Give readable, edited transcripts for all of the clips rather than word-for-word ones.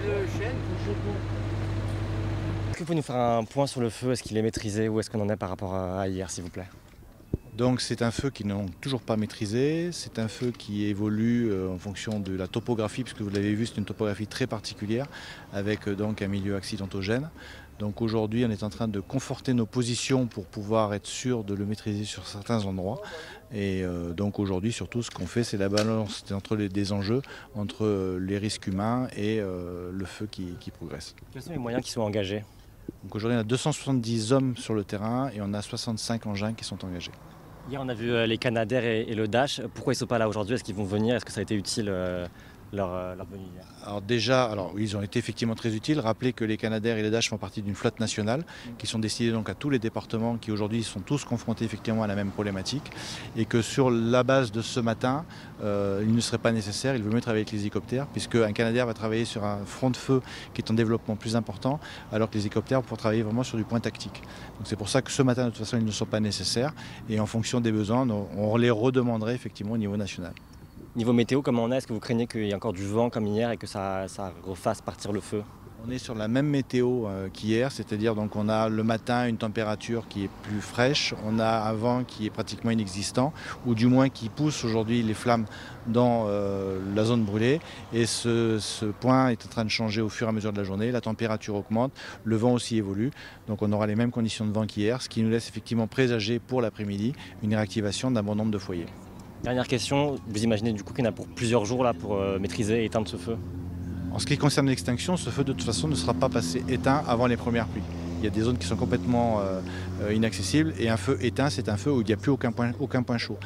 Est-ce que vous pouvez nous faire un point sur le feu? Est-ce qu'il est maîtrisé? Où est-ce qu'on en est par rapport à hier, s'il vous plaît? Donc c'est un feu qui n'est toujours pas maîtrisé, c'est un feu qui évolue en fonction de la topographie, puisque vous l'avez vu, c'est une topographie très particulière, avec donc un milieu accidentogène. Donc aujourd'hui, on est en train de conforter nos positions pour pouvoir être sûr de le maîtriser sur certains endroits. Et donc aujourd'hui, surtout, ce qu'on fait, c'est la balance entre des enjeux, entre les risques humains et le feu qui progresse. Quels sont les moyens qui sont engagés? Donc aujourd'hui, on a 270 hommes sur le terrain et on a 65 engins qui sont engagés. Hier, on a vu les Canadair et le Dash. Pourquoi ils ne sont pas là aujourd'hui? Est-ce qu'ils vont venir? Est-ce que ça a été utile leur venue hier? Alors déjà, ils ont été effectivement très utiles. Rappelez que les Canadair et les Dash font partie d'une flotte nationale qui sont destinés donc à tous les départements qui aujourd'hui sont tous confrontés effectivement à la même problématique et que sur la base de ce matin, il ne serait pas nécessaire, il veut mieux travailler avec les hélicoptères puisque un Canadair va travailler sur un front de feu qui est en développement plus important alors que les hélicoptères vont travailler vraiment sur du point tactique. Donc c'est pour ça que ce matin de toute façon ils ne sont pas nécessaires et en fonction des besoins on les redemanderait effectivement au niveau national. Niveau météo, comment on est? Est-ce que vous craignez qu'il y ait encore du vent comme hier et que ça refasse partir le feu? On est sur la même météo qu'hier, c'est-à-dire donc on a le matin une température qui est plus fraîche, on a un vent qui est pratiquement inexistant, ou du moins qui pousse aujourd'hui les flammes dans la zone brûlée. Et ce point est en train de changer au fur et à mesure de la journée, la température augmente, le vent aussi évolue, donc on aura les mêmes conditions de vent qu'hier, ce qui nous laisse effectivement présager pour l'après-midi une réactivation d'un bon nombre de foyers. Dernière question, vous imaginez du coup qu'il y en a pour plusieurs jours là pour maîtriser et éteindre ce feu? En ce qui concerne l'extinction, ce feu de toute façon ne sera pas passé éteint avant les premières pluies. Il y a des zones qui sont complètement inaccessibles et un feu éteint, c'est un feu où il n'y a plus aucun point chaud.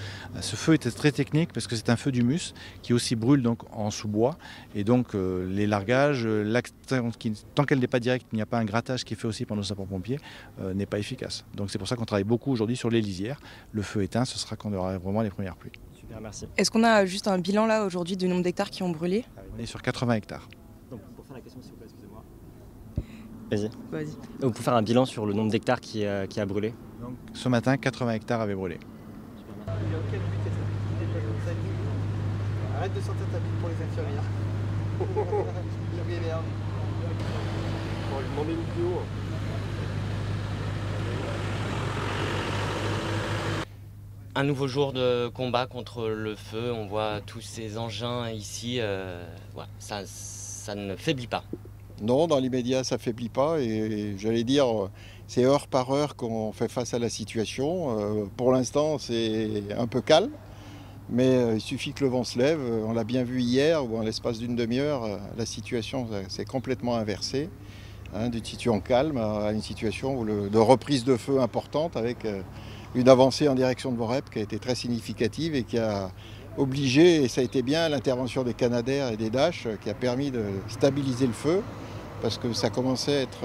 Ce feu est très technique parce que c'est un feu d'humus qui aussi brûle donc en sous-bois et donc les largages, tant qu'elle n'est pas directe, il n'y a pas un grattage qui est fait aussi par nos sapeurs-pompiers, n'est pas efficace. Donc c'est pour ça qu'on travaille beaucoup aujourd'hui sur les lisières. Le feu éteint, ce sera quand on aura vraiment les premières pluies. Super, merci. Est-ce qu'on a juste un bilan là aujourd'hui du nombre d'hectares qui ont brûlé? On est sur 80 hectares. Donc, pour faire la question, s'il vous plaît, excusez-moi. Vas-y. Vas-y. Vous pouvez faire un bilan sur le nombre d'hectares qui a brûlé? Donc, ce matin, 80 hectares avaient brûlé. Arrête de sortir ta bite pour les infirmières. On va lui demander une vidéo. Un nouveau jour de combat contre le feu, on voit tous ces engins ici, voilà, ça ne faiblit pas. Non, dans l'immédiat, ça ne faiblit pas et j'allais dire, c'est heure par heure qu'on fait face à la situation. Pour l'instant, c'est un peu calme, mais il suffit que le vent se lève. On l'a bien vu hier, où en l'espace d'une demi-heure, la situation s'est complètement inversée, d'une situation calme à une situation de reprise de feu importante avec une avancée en direction de Vorep qui a été très significative et qui a obligé, et ça a été bien, l'intervention des Canadair et des Dash qui a permis de stabiliser le feu parce que ça commençait à être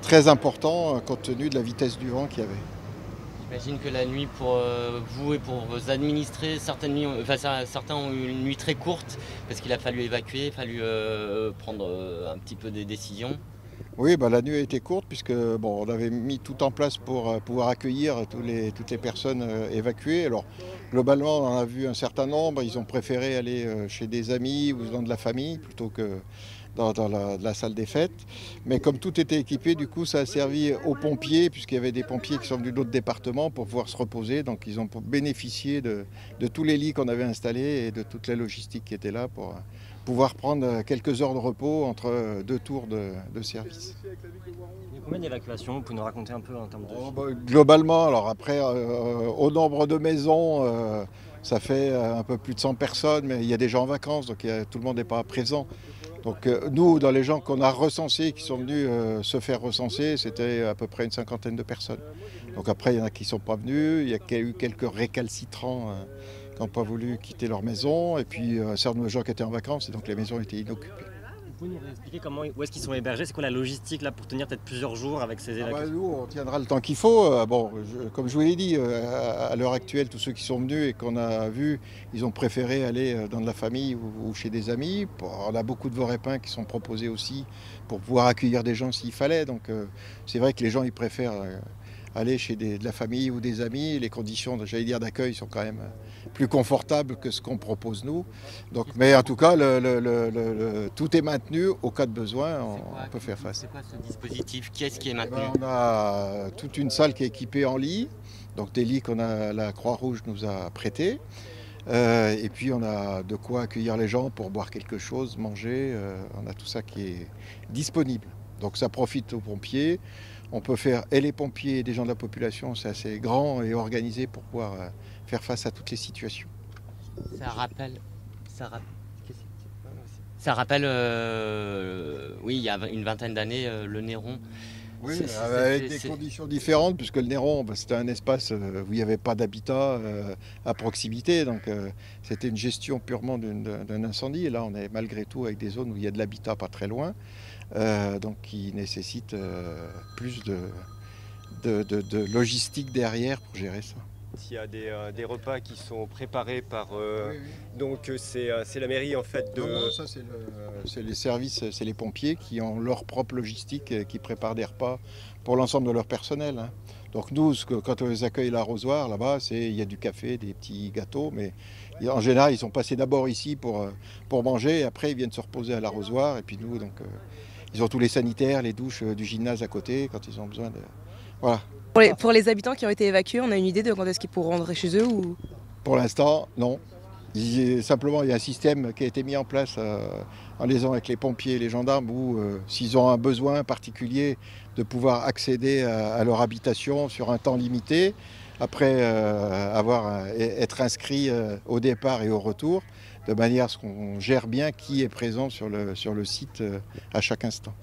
très important compte tenu de la vitesse du vent qu'il y avait. J'imagine que la nuit pour vous et pour vos administrés, certains ont eu une nuit très courte parce qu'il a fallu évacuer, il a fallu prendre un petit peu des décisions. Oui, la nuit a été courte puisque on avait mis tout en place pour pouvoir accueillir toutes les personnes évacuées. Alors globalement, on en a vu un certain nombre. Ils ont préféré aller chez des amis ou dans de la famille plutôt que dans la salle des fêtes. Mais comme tout était équipé, du coup, ça a servi aux pompiers puisqu'il y avait des pompiers qui sont venus d'autres départements pour pouvoir se reposer. Donc ils ont bénéficié de tous les lits qu'on avait installés et de toute la logistique qui était là pour pouvoir prendre quelques heures de repos entre deux tours de service. Il y a combien d'évacuations? Vous pouvez nous raconter un peu en termes de... Globalement, alors après, au nombre de maisons, ça fait un peu plus de 100 personnes, mais il y a des gens en vacances, donc tout le monde n'est pas présent. Donc nous, dans les gens qu'on a recensés, qui sont venus se faire recenser, c'était à peu près une cinquantaine de personnes. Donc après, il y en a qui ne sont pas venus, il y a eu quelques récalcitrants qui n'ont pas voulu quitter leur maison, et puis un certain nombre de gens qui étaient en vacances, et donc les maisons étaient inoccupées. Vous pouvez nous expliquer où est-ce qu'ils sont hébergés? C'est quoi la logistique là pour tenir peut-être plusieurs jours avec ces évacuations? Nous, on tiendra le temps qu'il faut. Comme je vous l'ai dit, à l'heure actuelle, tous ceux qui sont venus et qu'on a vus, ils ont préféré aller dans de la famille ou chez des amis. On a beaucoup de Vorépins qui sont proposés aussi pour pouvoir accueillir des gens s'il fallait. Donc c'est vrai que les gens ils préfèrent aller chez de la famille ou des amis. Les conditions, j'allais dire, d'accueil sont quand même plus confortables que ce qu'on propose nous. Donc, mais en tout cas, tout est maintenu. Au cas de besoin, on peut faire face. C'est quoi ce dispositif? Qui est-ce qui est maintenu? On a toute une salle qui est équipée en lits, donc des lits la Croix-Rouge nous a prêtés. Et puis on a de quoi accueillir les gens pour boire quelque chose, manger. On a tout ça qui est disponible. Donc ça profite aux pompiers. On peut faire, et les pompiers et des gens de la population, c'est assez grand et organisé pour pouvoir faire face à toutes les situations. Ça rappelle, oui, il y a une vingtaine d'années, le Néron. Oui, avec des conditions différentes, puisque le Néron, c'était un espace où il n'y avait pas d'habitat à proximité. Donc c'était une gestion purement d'un incendie. Et là, on est malgré tout avec des zones où il y a de l'habitat pas très loin, donc qui nécessitent plus de logistique derrière pour gérer ça. Il y a des repas qui sont préparés par... Donc c'est la mairie en fait de... Non, ça c'est les services, c'est les pompiers qui ont leur propre logistique, qui préparent des repas pour l'ensemble de leur personnel. Hein. Donc nous, quand on les accueille à l'arrosoir, là-bas, il y a du café, des petits gâteaux, mais en général, ils sont passés d'abord ici pour manger, et après ils viennent se reposer à l'arrosoir, et puis nous, donc, ils ont tous les sanitaires, les douches du gymnase à côté, quand ils ont besoin de... Voilà. Pour les habitants qui ont été évacués, on a une idée de quand est-ce qu'ils pourront rentrer chez eux ou... Pour l'instant, non. Simplement, il y a un système qui a été mis en place en liaison avec les pompiers et les gendarmes où, s'ils ont un besoin particulier de pouvoir accéder à leur habitation sur un temps limité, après être inscrit au départ et au retour, de manière à ce qu'on gère bien qui est présent sur le site à chaque instant.